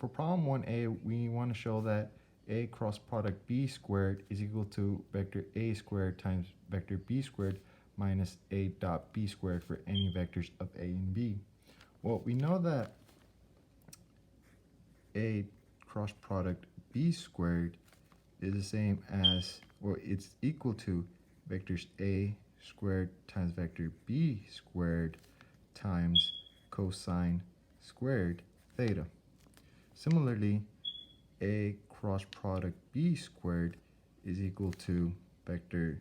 for problem 1a, we want to show that a cross product b squared is equal to vector a squared times vector b squared minus a dot b squared for any vectors of a and b. Well, we know that a cross product b squared is the same as, or it's equal to vectors a squared times vector b squared times cosine squared theta. Similarly, a cross product b squared is equal to vector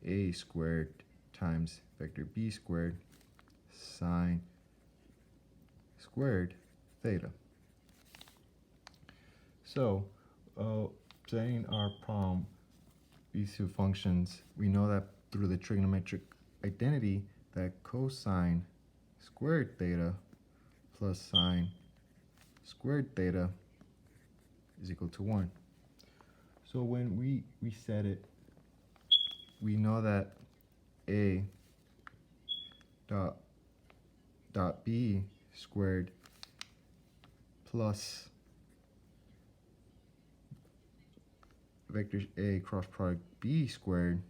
a squared times vector b squared sine squared theta. So, setting our problem, these two functions, we know that through the trigonometric identity that cosine squared theta plus sine squared theta is equal to 1. So when we set it, we know that a dot b squared plus vectors a cross product b squared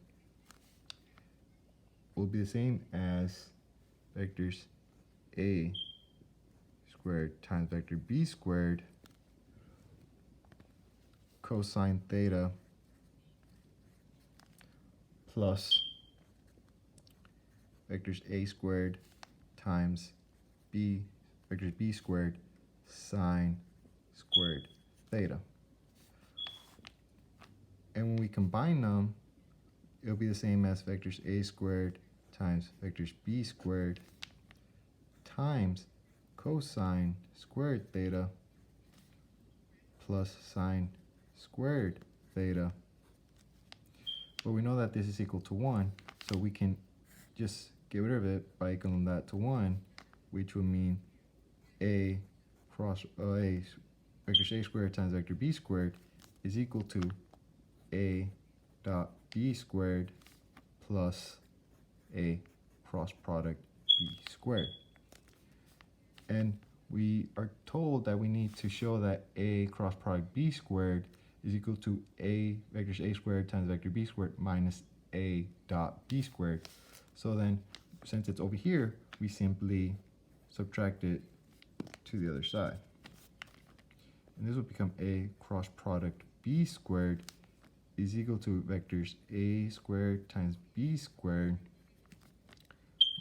will be the same as vectors a squared times vector b squared cosine theta plus vectors a squared times vectors b squared sine squared theta. And when we combine them, it'll be the same as vectors a squared times vectors b squared times cosine squared theta plus sine squared theta. But we know that this is equal to 1, so we can just get rid of it by equaling that to 1, which would mean a vectors a squared times vector b squared is equal to a dot b squared plus a cross product b squared. And we are told that we need to show that a cross product b squared is equal to a vectors a squared times vector b squared minus a dot b squared. So then, since it's over here, we simply subtract it to the other side. And this will become a cross product b squared is equal to vectors a squared times b squared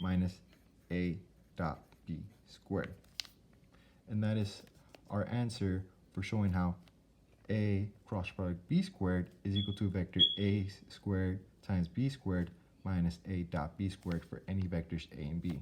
minus a dot b squared. And that is our answer for showing how a cross product b squared is equal to vector a squared times b squared minus a dot b squared for any vectors a and b.